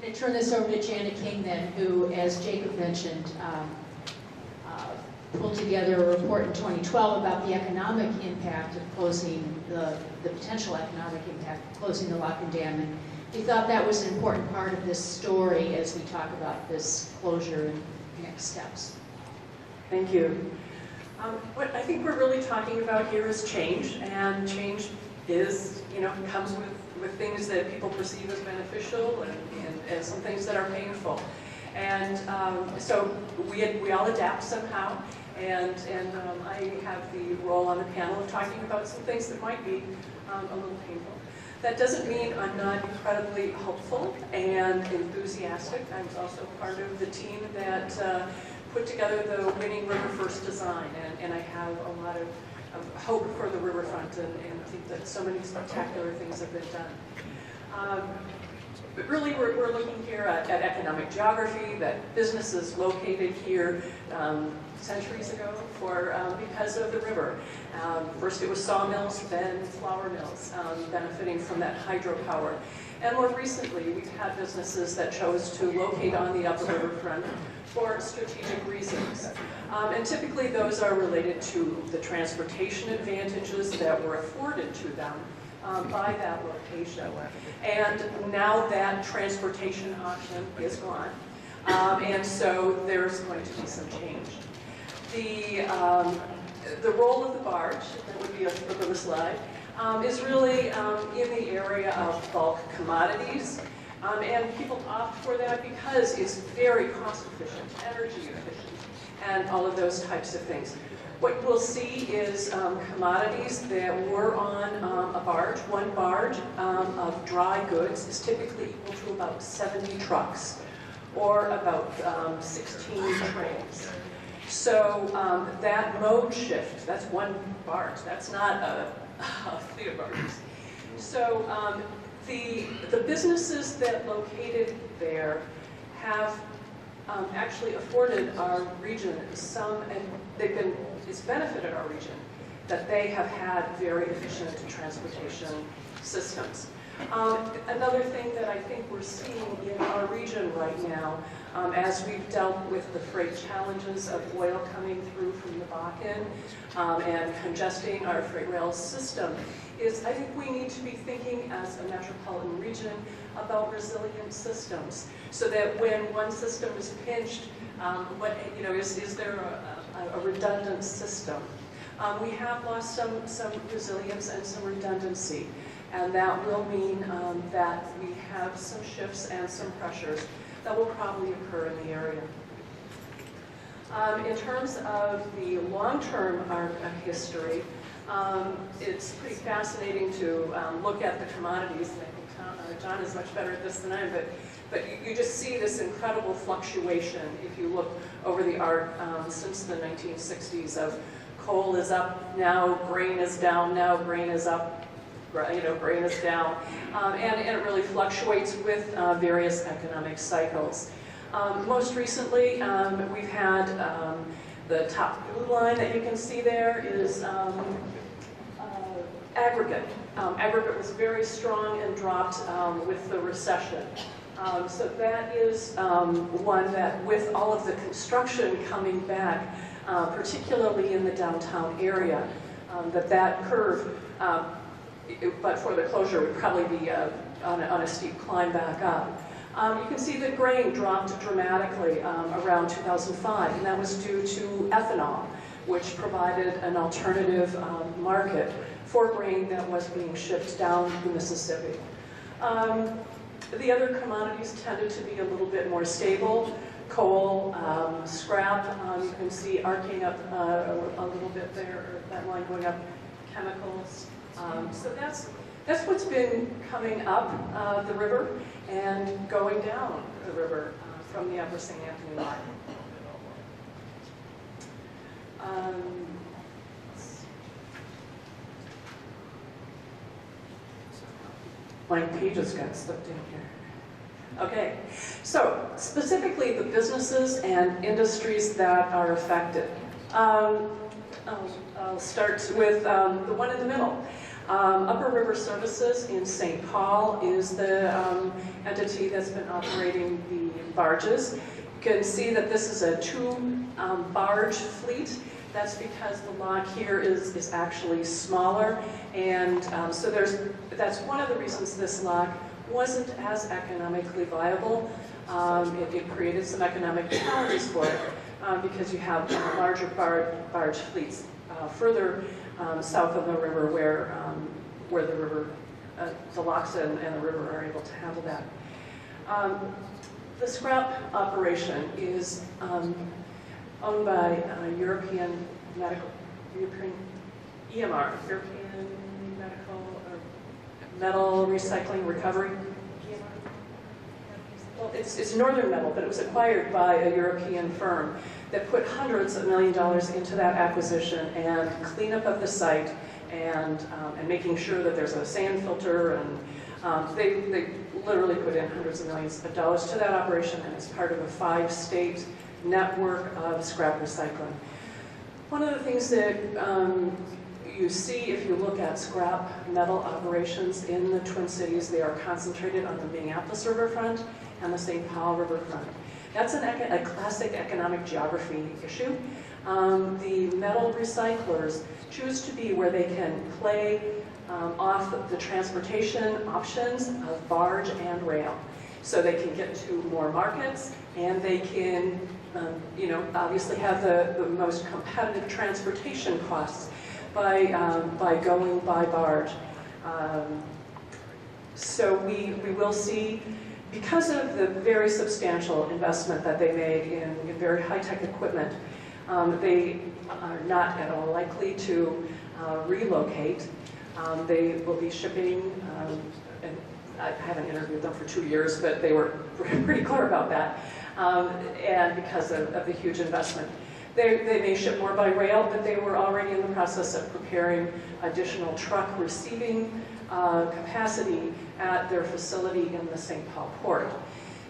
going to turn this over to Janna King then, who, as Jacob mentioned, pulled together a report in 2012 about the economic impact of closing the potential economic impact of closing the Locken Dam. And we thought that was an important part of this story as we talk about this closure and next steps. Thank you. What I think we're really talking about here is change, and change is, comes with things that people perceive as beneficial and some things that are painful. And so we all adapt somehow, and I have the role on the panel of talking about some things that might be a little painful. That doesn't mean I'm not incredibly hopeful and enthusiastic. I was also part of the team that put together the winning Riverfront design, and I have a lot of hope for the Riverfront, and think that so many spectacular things have been done. But really, we're looking here at economic geography, that businesses located here centuries ago because of the river. First it was sawmills, then flour mills, benefiting from that hydropower. And more recently, we've had businesses that chose to locate on the upper riverfront for strategic reasons. And typically those are related to the transportation advantages that were afforded to them by that location. And now that transportation option is gone. And so there's going to be some change. The role of the barge, that would be a flip of the slide, is really in the area of bulk commodities. And people opt for that because it's very cost efficient, energy efficient, and all of those types of things. What we'll see is commodities that were on a barge. One barge of dry goods is typically equal to about 70 trucks, or about 16 trains. So that mode shift, that's one barge, that's not a fleet of barges. So the businesses that located there have actually afforded our region some, and it's benefited our region that they have had very efficient transportation systems. Another thing that I think we're seeing in our region right now, as we've dealt with the freight challenges of oil coming through from the Bakken and congesting our freight rail system, is I think we need to be thinking as a metropolitan region about resilient systems, so that when one system is pinched, is there a redundant system? We have lost some resilience and some redundancy, and that will mean that we have some shifts and some pressures that will probably occur in the area. In terms of the long-term history, it's pretty fascinating to look at the commodities. And I think John is much better at this than I am, but you just see this incredible fluctuation if you look over the arc since the 1960s of coal is up, now grain is down, now grain is up, grain is down. And it really fluctuates with various economic cycles. Most recently, we've had the top blue line that you can see there is aggregate. Aggregate was very strong and dropped with the recession. So that is one that, with all of the construction coming back, particularly in the downtown area, that curve, but for the closure, would probably be on a steep climb back up. You can see that grain dropped dramatically around 2005, and that was due to ethanol, which provided an alternative market for grain that was being shipped down the Mississippi. The other commodities tended to be a little bit more stable. Coal, scrap, you can see arcing up a little bit there, or that line going up, chemicals. So that's what's been coming up the river and going down the river from the upper St. Anthony line. My pages got slipped in here. Okay, so specifically the businesses and industries that are affected. I'll start with the one in the middle. Upper River Services in St. Paul is the entity that's been operating the barges. You can see that this is a 2-barge fleet. That's because the lock here is actually smaller, and so that's one of the reasons this lock wasn't as economically viable. It created some economic challenges for it because you have larger barge fleets further south of the river where the river, the locks and the river are able to handle that. The scrap operation is owned by European EMR, European Metal Recycling Recovery. Well, it's Northern Metal, but it was acquired by a European firm that put hundreds of millions of dollars into that acquisition and cleanup of the site and making sure that there's a sand filter, and they literally put in hundreds of millions of dollars to that operation, and it's part of a 5-state network of scrap recycling. One of the things that you see if you look at scrap metal operations in the Twin Cities, they are concentrated on the Minneapolis Riverfront and the St. Paul Riverfront. That's a classic economic geography issue. The metal recyclers choose to be where they can play off the transportation options of barge and rail. So they can get to more markets, and they can obviously have the most competitive transportation costs by going by barge. So we will see, because of the very substantial investment that they made in very high-tech equipment, they are not at all likely to relocate. They will be shipping, and I haven't interviewed them for 2 years, but they were pretty clear about that, and because of the huge investment. They may ship more by rail, but they were already in the process of preparing additional truck receiving capacity at their facility in the St. Paul port.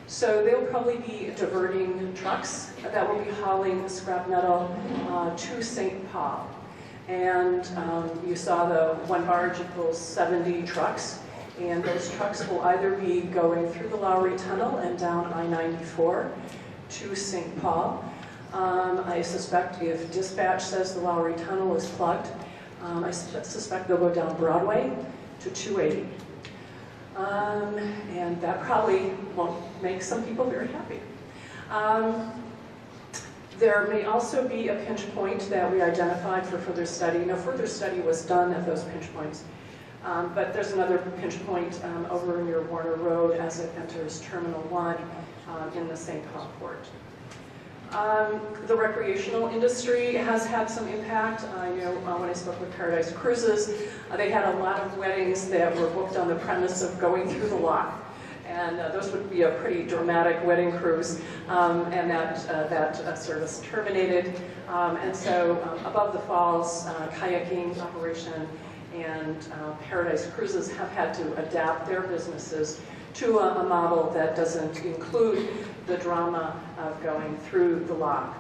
So they'll probably be diverting trucks that will be hauling scrap metal to St. Paul. And you saw the one barge pulls 70 trucks, and those trucks will either be going through the Lowry Tunnel and down I-94 to St. Paul. I suspect if dispatch says the Lowry Tunnel is plugged, I suspect they'll go down Broadway to 280. And that probably won't make some people very happy. There may also be a pinch point that we identified for further study. No further study was done at those pinch points, but there's another pinch point over near Warner Road as it enters Terminal 1 in the St. Paul port. The recreational industry has had some impact. I know when I spoke with Paradise Cruises, they had a lot of weddings that were booked on the premise of going through the lock. And those would be a pretty dramatic wedding cruise, and that service terminated. And so Above the Falls kayaking operation and Paradise Cruises have had to adapt their businesses to a model that doesn't include the drama of going through the lock.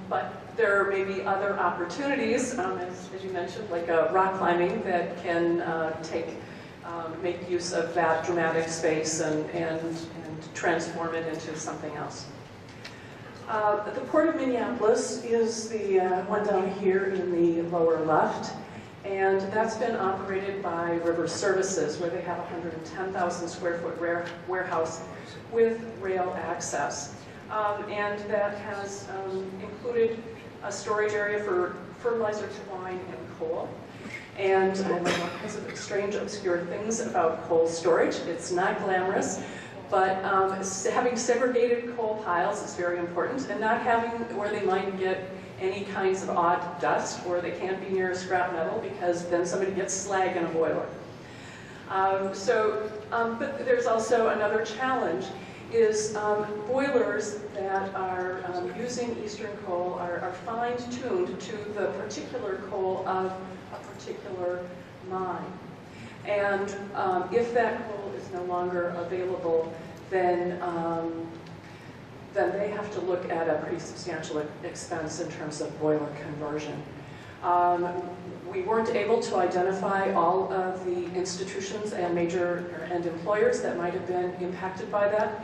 But there may be other opportunities, as you mentioned, like rock climbing that can make use of that dramatic space and transform it into something else. The Port of Minneapolis is the one down here in the lower left, and that's been operated by River Services, where they have a 110,000 square foot warehouse with rail access. And that has included a storage area for fertilizer, twine, and coal. And I know all kinds of strange, obscure things about coal storage. It's not glamorous, but having segregated coal piles is very important, and not having where they might get any kinds of odd dust, or they can't be near scrap metal because then somebody gets slag in a boiler. But there's also another challenge, is boilers that are using eastern coal are fine-tuned to the particular coal of a particular mine. And if that coal is no longer available, then they have to look at a pretty substantial expense in terms of boiler conversion. We weren't able to identify all of the institutions and major and employers that might have been impacted by that.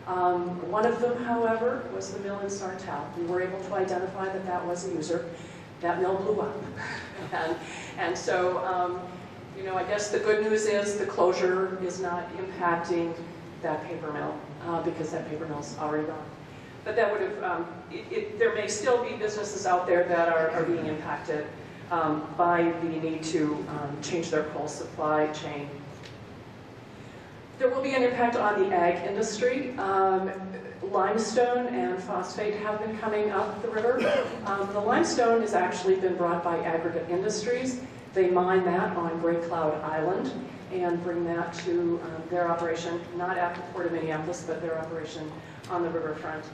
One of them, however, was the mill in Sartell. We were able to identify that that was a user. That mill blew up. and so, you know, I guess the good news is the closure is not impacting that paper mill because that paper mill's already gone. But that would have, there may still be businesses out there that are being impacted by the need to change their coal supply chain. There will be an impact on the ag industry. Limestone and phosphate have been coming up the river. The limestone has actually been brought by aggregate industries. They mine that on Gray Cloud Island and bring that to their operation, not at the Port of Minneapolis, but their operation on the riverfront.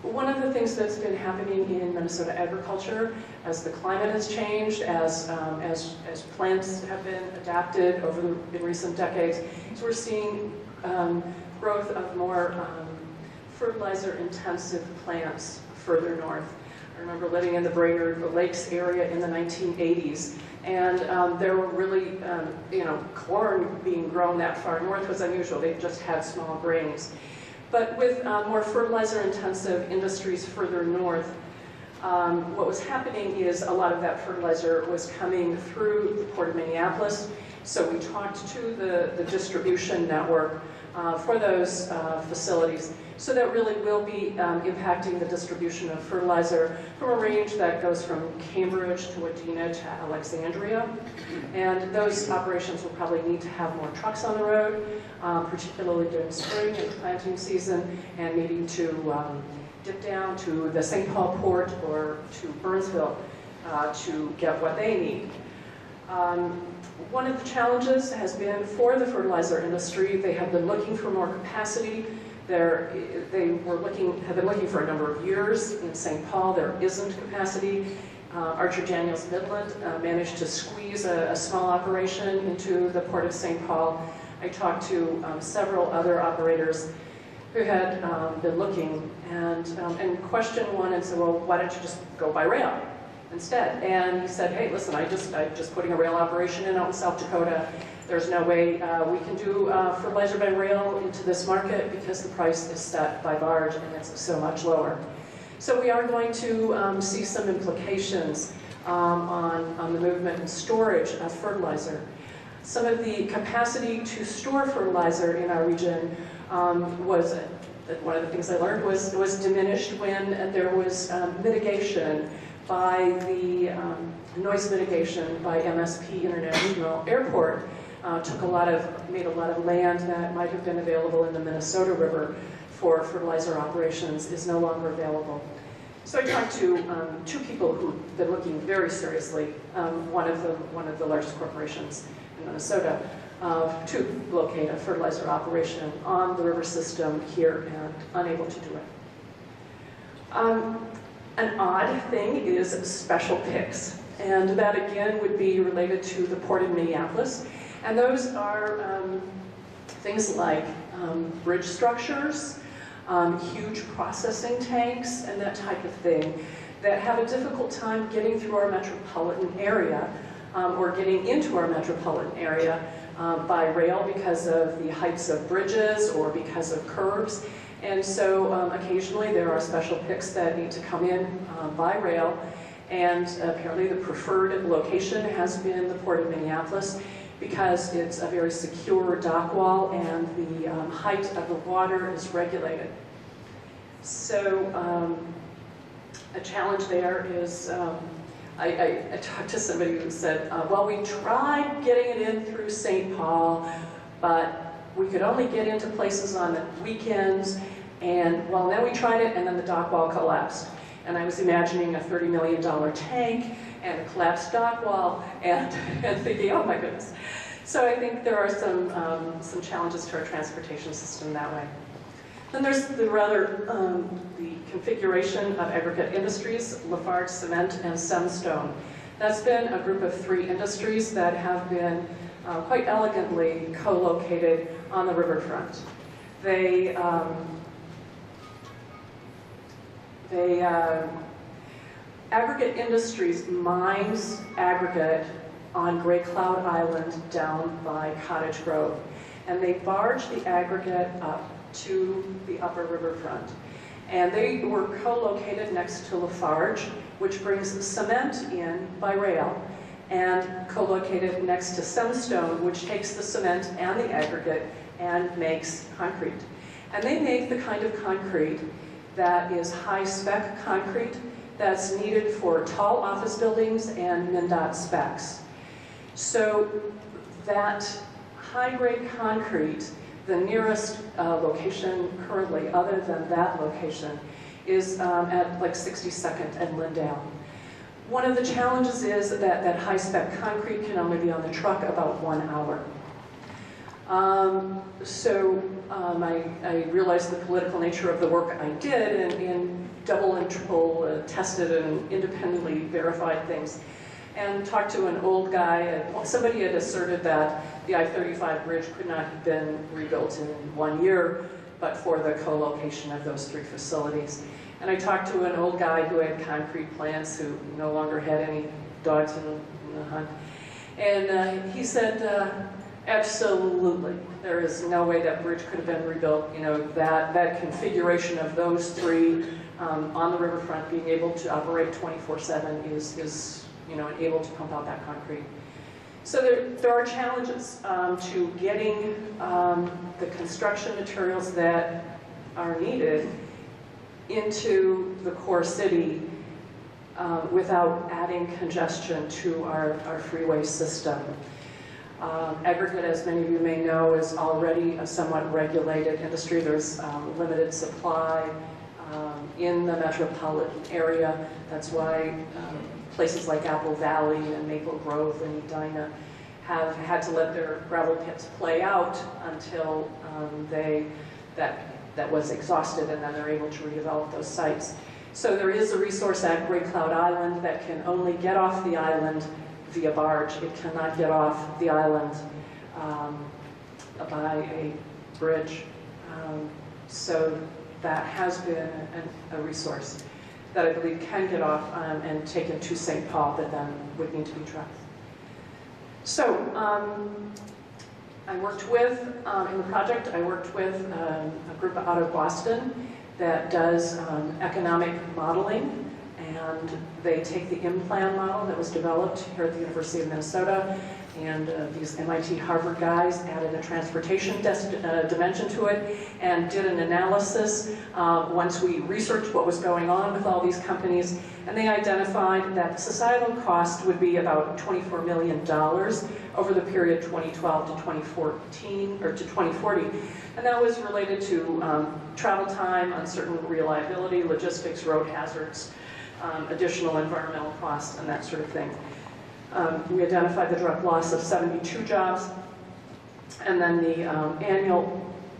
One of the things that's been happening in Minnesota agriculture, as the climate has changed, as plants have been adapted in recent decades, is we're seeing growth of more fertilizer-intensive plants further north. I remember living in the Brainerd Lakes area in the 1980s, and there were really, you know, corn being grown that far north was unusual. They just had small grains. But with more fertilizer-intensive industries further north, what was happening is a lot of that fertilizer was coming through the Port of Minneapolis. So we talked to the distribution network for those facilities. So that really will be impacting the distribution of fertilizer from a range that goes from Cambridge to Wadena to Alexandria. And those operations will probably need to have more trucks on the road, particularly during spring and planting season, and needing to dip down to the St. Paul port or to Burnsville to get what they need. One of the challenges has been for the fertilizer industry. They have been looking for more capacity. They have been looking for a number of years in St. Paul. There isn't capacity. Archer Daniels Midland managed to squeeze a small operation into the Port of St. Paul. I talked to several other operators who had been looking and questioned one and said, well, why don't you just go by rail instead? And he said, hey, listen, I'm just putting a rail operation in out in South Dakota. There's no way we can do fertilizer by rail into this market because the price is set by barge and it's so much lower. So we are going to see some implications on the movement and storage of fertilizer. Some of the capacity to store fertilizer in our region was, one of the things I learned was diminished when there was mitigation by the noise mitigation by MSP International Airport. Made a lot of land that might have been available in the Minnesota River for fertilizer operations is no longer available. So I talked to two people who've been looking very seriously, one of the largest corporations in Minnesota, to locate a fertilizer operation on the river system here and unable to do it. An odd thing is special picks, and that again would be related to the Port of Minneapolis. And those are things like bridge structures, huge processing tanks, and that type of thing that have a difficult time getting through our metropolitan area or getting into our metropolitan area by rail because of the heights of bridges or because of curves. And so occasionally there are special picks that need to come in by rail, and apparently the preferred location has been the Port of Minneapolis, because it's a very secure dock wall and the height of the water is regulated. So a challenge there is, I talked to somebody who said, well, we tried getting it in through St. Paul, but we could only get into places on the weekends, and well, then we tried it and then the dock wall collapsed. And I was imagining a $30 million tank and a collapsed dock wall, and thinking, oh my goodness. So I think there are some challenges to our transportation system that way. Then there's the configuration of aggregate industries, Lafarge Cement and Sunstone. That's been a group of 3 industries that have been quite elegantly co-located on the riverfront. Aggregate Industries mines aggregate on Gray Cloud Island down by Cottage Grove. And they barge the aggregate up to the upper riverfront. And they were co-located next to Lafarge, which brings cement in by rail, and co-located next to Sunstone, which takes the cement and the aggregate and makes concrete. And they make the kind of concrete that is high-spec concrete that's needed for tall office buildings and MnDOT specs. So that high-grade concrete, the nearest location currently, other than that location, is at like 62nd and Lindale. One of the challenges is that high-spec concrete can only be on the truck about 1 hour. I realized the political nature of the work I did and double and triple tested and independently verified things. And talked to an old guy. Somebody had asserted that the I-35 bridge could not have been rebuilt in 1 year, but for the co-location of those 3 facilities. And I talked to an old guy who had concrete plants, who no longer had any dogs in the hunt. And he said, absolutely, there is no way that bridge could have been rebuilt. You know, that configuration of those 3 on the riverfront being able to operate 24/7 is you know, and able to pump out that concrete. So there are challenges to getting the construction materials that are needed into the core city without adding congestion to our freeway system. Aggregate, as many of you may know, is already a somewhat regulated industry. There's limited supply in the metropolitan area. That's why places like Apple Valley and Maple Grove and Edina have had to let their gravel pits play out until that was exhausted, and then they're able to redevelop those sites. So there is a resource at Gray Cloud Island that can only get off the island via barge. It cannot get off the island by a bridge. So that has been a resource that I believe can get off and taken to St. Paul, but then would need to be trucked. So I worked with, in the project, I worked with a group out of Boston that does economic modeling, and they take the in-plan model that was developed here at the University of Minnesota, and these MIT Harvard guys added a transportation dimension to it and did an analysis once we researched what was going on with all these companies, and they identified that the societal cost would be about $24 million over the period 2012 to 2014 or to 2040, and that was related to travel time, uncertain reliability, logistics, road hazards, additional environmental costs, and that sort of thing. We identified the direct loss of 72 jobs, and then the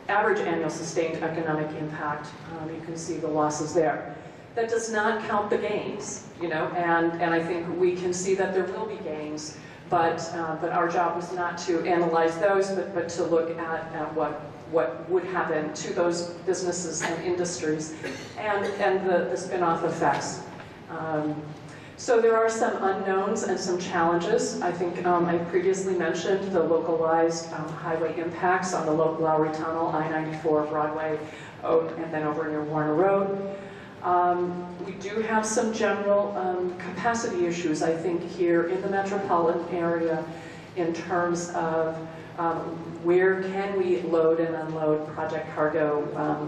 average annual sustained economic impact. You can see the losses there. That does not count the gains, you know, and I think we can see that there will be gains, but our job was not to analyze those, but to look at what would happen to those businesses and industries, and the spin-off effects. So there are some unknowns and some challenges. I think I previously mentioned the localized highway impacts on the Lowry Tunnel, I-94, Broadway, and then over near Warner Road. We do have some general capacity issues, I think, here in the metropolitan area in terms of where can we load and unload project cargo?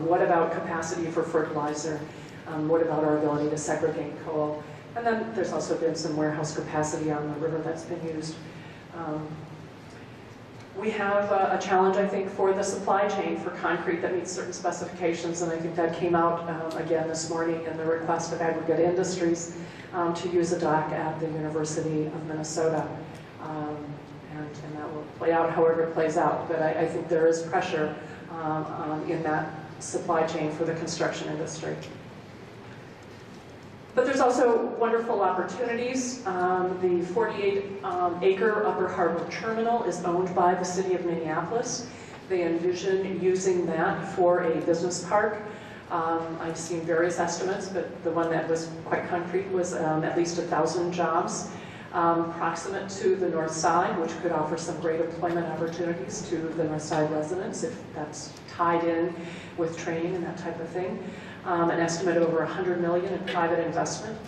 What about capacity for fertilizer? What about our ability to segregate coal? And then there's also been some warehouse capacity on the river that's been used. We have a challenge, I think, for the supply chain for concrete that meets certain specifications, and I think that came out again this morning in the request of Aggregate Industries to use a dock at the University of Minnesota. And that will play out however it plays out, but I think there is pressure in that supply chain for the construction industry. But there's also wonderful opportunities. The 48-acre Upper Harbor Terminal is owned by the city of Minneapolis. They envision using that for a business park. I've seen various estimates, but the one that was quite concrete was at least 1,000 jobs proximate to the north side, which could offer some great employment opportunities to the north side residents if that's tied in with training and that type of thing. An estimate over $100 million in private investment.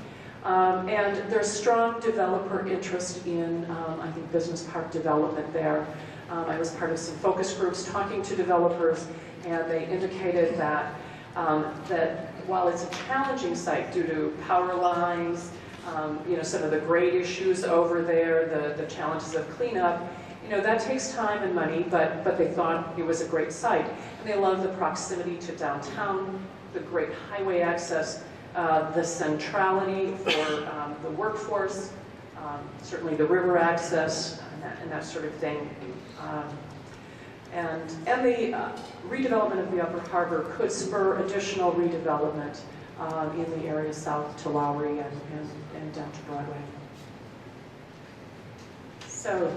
And there's strong developer interest in, I think, business park development there. I was part of some focus groups talking to developers, and they indicated that that while it's a challenging site due to power lines, some of the grade issues over there, the challenges of cleanup, that takes time and money, but they thought it was a great site. And they love the proximity to downtown, the great highway access, the centrality for the workforce, certainly the river access, and that sort of thing. And the redevelopment of the Upper Harbor could spur additional redevelopment in the area south to Lowry and down to Broadway. So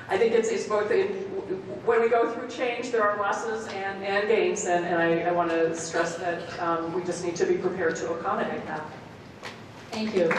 I think it's both, when we go through change, there are losses and gains, and I want to stress that we just need to be prepared to accommodate that. Thank you.